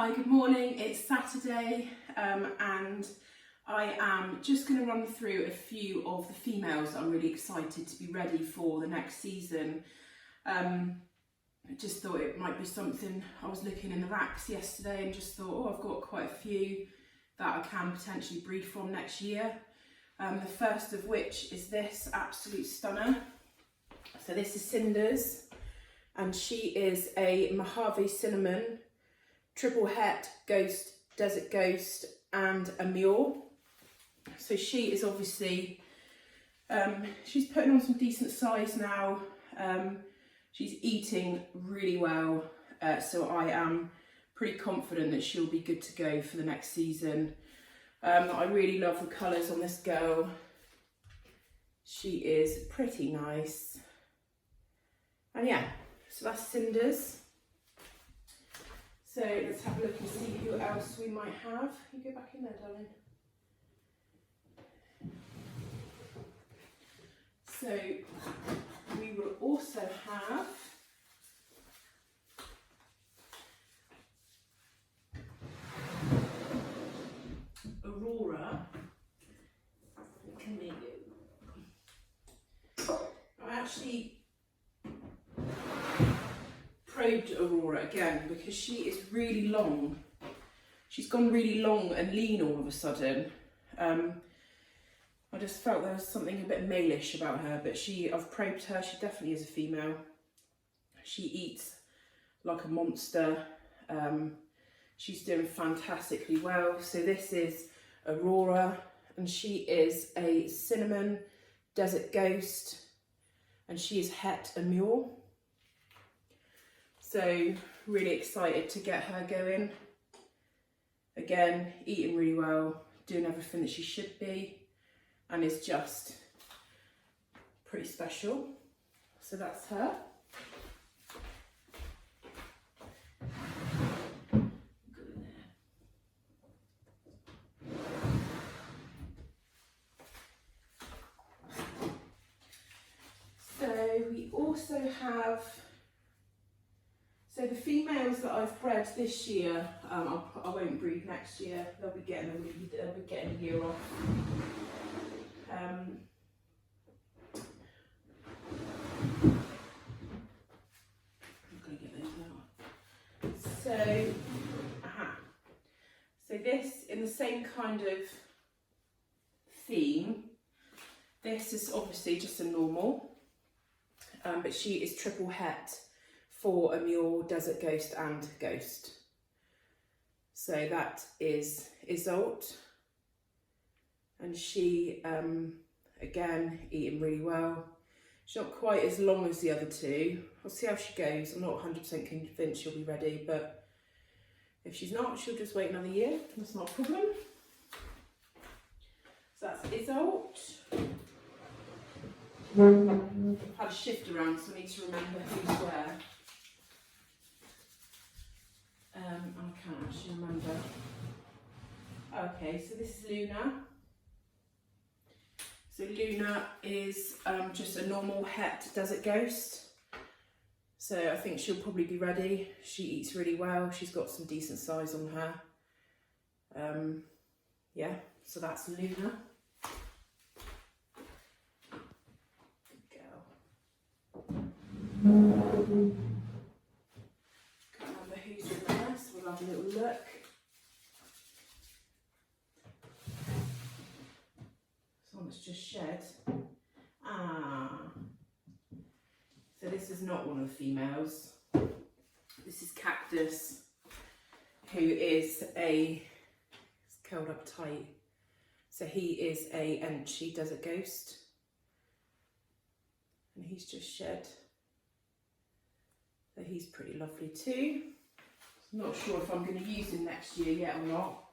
Hi, good morning. It's Saturday and I am just going to run through a few of the females that I'm really excited to be ready for the next season. I just thought it might be something. I was looking in the racks yesterday and just thought, oh, I've got quite a few that I can potentially breed from next year. The first of which is this absolute stunner. So this is Cinders, and she is a Mojave Cinnamon, triple het, ghost, desert ghost, and a mule. So she is obviously, she's putting on some decent size now. She's eating really well, so I am pretty confident that she'll be good to go for the next season. I really love the colours on this girl. She is pretty nice. And yeah, so that's Cinders. So let's have a look and see who else we might have. You go back in there, darling. So we will also have Aurora. Come here. I actually probed Aurora again because she is really long. She's gone really long and lean all of a sudden. I just felt there was something a bit malish about her, but I've probed her. She definitely is a female. She eats like a monster. She's doing fantastically well. So this is Aurora, and she is a cinnamon desert ghost, and she is het a mule. So really excited to get her going. Again, eating really well, doing everything that she should be, and is just pretty special. So that's her. So we also have, so the females that I've bred this year, I won't breed next year. They'll be getting a year off. I'm gonna get those out. So, so this in the same kind of theme. This is obviously just a normal, but she is triple het for a mule, desert ghost, and ghost. So that is Isolt, and she again eating really well. She's not quite as long as the other two. I'll see how she goes. I'm not 100% convinced she'll be ready, but if she's not, she'll just wait another year. That's not a problem. So that's Isolt. I've had a shift around, so I need to remember who's where. I can't actually remember. Okay, so this is Luna. So Luna is just a normal het desert ghost. So I think she'll probably be ready. She eats really well. She's got some decent size on her. Yeah, so that's Luna. Good girl. Can't remember who's in there, so we'll have a little look. Someone's just shed. So this is not one of the females. This is Cactus, who is it's curled up tight. So he is a Enchi desert ghost, and he's just shed. So he's pretty lovely too. I'm not sure if I'm going to use him next year yet or not.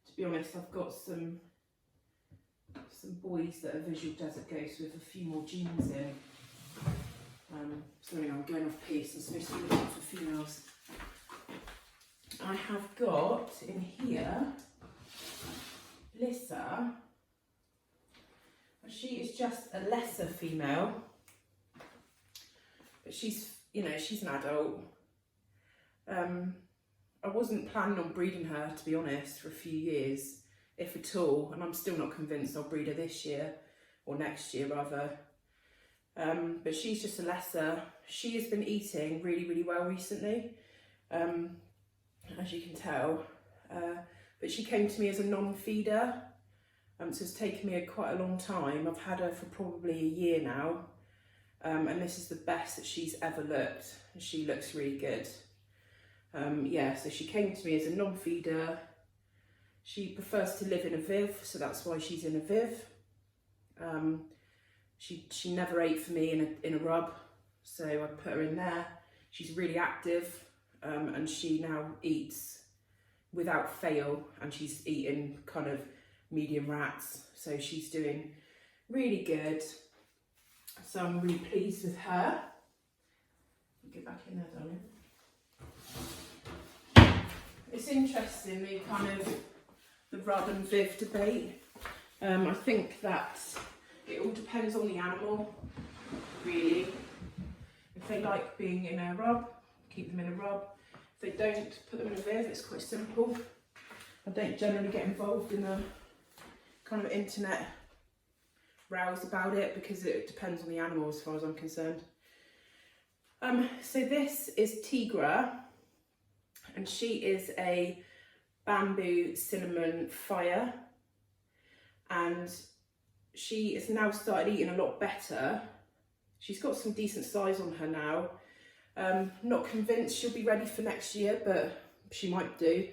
To be honest, I've got some boys that are visual desert ghosts with a few more genes in. Sorry, I'm going off piece. I'm supposed to be looking for females. I have got in here Lissa. She is just a lesser female, but she's you know, she's an adult. I wasn't planning on breeding her, to be honest, for a few years, if at all, and I'm still not convinced I'll breed her this year, or next year rather. But she's just a lesser. She has been eating really, really well recently, as you can tell. But she came to me as a non-feeder, so it's taken me quite a long time. I've had her for probably a year now, and this is the best that she's ever looked. She looks really good. Yeah, so she came to me as a non-feeder. She prefers to live in a viv, so that's why she's in a viv. She never ate for me in a rub, so I put her in there. She's really active, and she now eats without fail, and she's eating kind of medium rats, so she's doing really good. So I'm really pleased with her. Get back in there, darling. It's interesting, the rub and viv debate. I think that it all depends on the animal, really. If they like being in a rub, keep them in a rub. If they don't, put them in a viv. It's quite simple. I don't generally get involved in the kind of internet rows about it because it depends on the animal as far as I'm concerned. So this is Tigra, and she is a bamboo cinnamon fire, and she has now started eating a lot better. She's got some decent size on her now. Not convinced she'll be ready for next year, but she might do.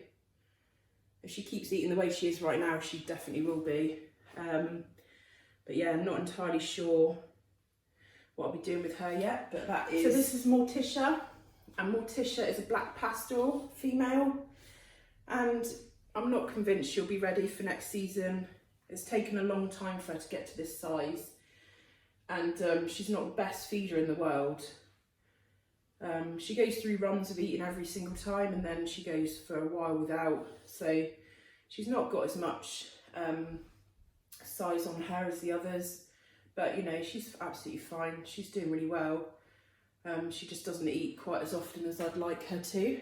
If she keeps eating the way she is right now, she definitely will be. But yeah, I'm not entirely sure what I'll be doing with her yet, but that is... So this is Morticia, and Morticia is a black pastel female, and I'm not convinced she'll be ready for next season. It's taken a long time for her to get to this size, and she's not the best feeder in the world. She goes through runs of eating every single time, and then she goes for a while without, so she's not got as much size on her as the others, but you know, she's absolutely fine. She's doing really well. She just doesn't eat quite as often as I'd like her to.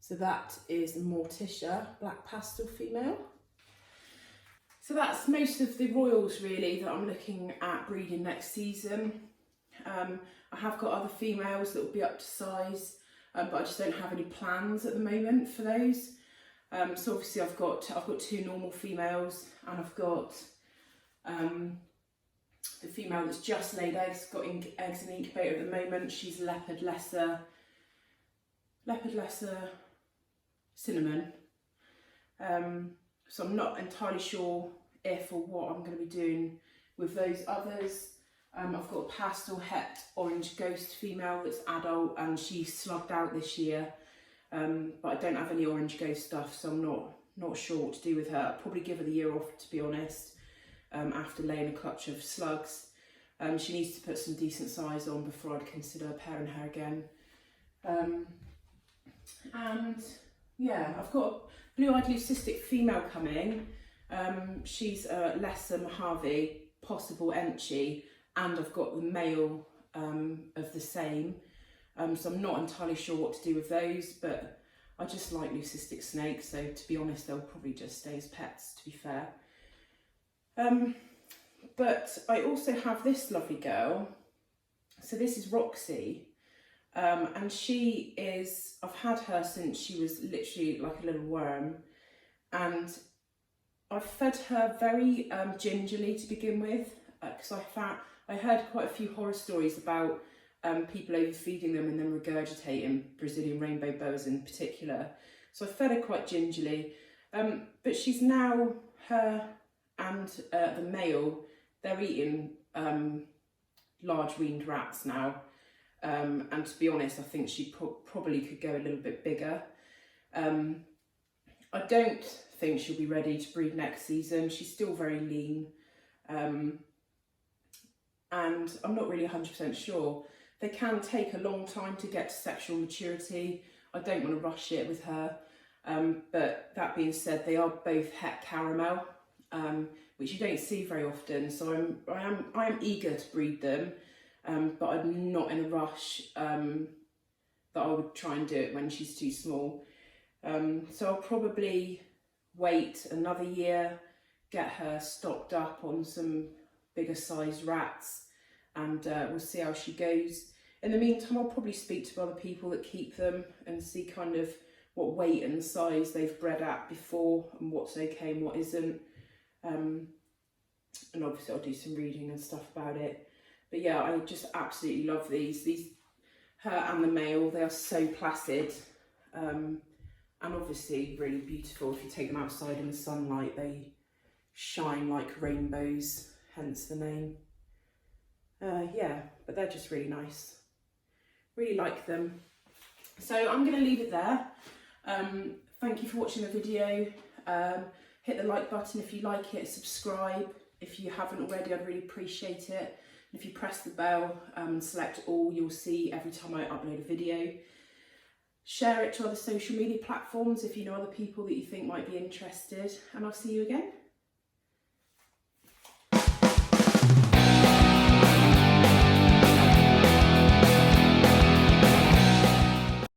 So that is Morticia, black pastel female. So that's most of the royals really that I'm looking at breeding next season. I have got other females that will be up to size, but I just don't have any plans at the moment for those. So obviously I've got two normal females, and I've got the female that's just laid eggs, got eggs in the incubator at the moment. She's leopard lesser cinnamon. So I'm not entirely sure if or what I'm going to be doing with those others. I've got a pastel het orange ghost female that's adult, and she's slugged out this year, but I don't have any orange ghost stuff, so I'm not sure what to do with her. I'll probably give her the year off, to be honest, after laying a clutch of slugs. She needs to put some decent size on before I'd consider pairing her again. And yeah, I've got a blue-eyed leucistic female coming. She's a lesser Mojave, possible Enchi, and I've got the male of the same. So I'm not entirely sure what to do with those, but I just like leucistic snakes, so to be honest, they'll probably just stay as pets, to be fair. But I also have this lovely girl. So this is Roxy, and she is, I've had her since she was literally like a little worm, and I've fed her very gingerly to begin with, because I heard quite a few horror stories about people overfeeding them and then regurgitating, Brazilian rainbow boas in particular. So I fed her quite gingerly, but she's now, her and the male, they're eating large weaned rats now, and to be honest, I think she probably could go a little bit bigger. I don't think she'll be ready to breed next season. She's still very lean, and I'm not really 100% sure. They can take a long time to get to sexual maturity. I don't want to rush it with her, but that being said, they are both het caramel, which you don't see very often, so I am eager to breed them. but I'm not in a rush that I would try and do it when she's too small. So I'll probably wait another year, get her stocked up on some bigger sized rats, and we'll see how she goes. In the meantime, I'll probably speak to other people that keep them and see kind of what weight and size they've bred at before and what's okay and what isn't. And obviously I'll do some reading and stuff about it. But yeah, I just absolutely love these. Her and the male, they are so placid. And obviously really beautiful. If you take them outside in the sunlight, they shine like rainbows, hence the name. Yeah, but they're just really nice. Really like them. So I'm going to leave it there. Thank you for watching the video. Hit the like button if you like it, subscribe if you haven't already, I'd really appreciate it. And if you press the bell and select all, you'll see every time I upload a video. Share it to other social media platforms if you know other people that you think might be interested, and I'll see you again.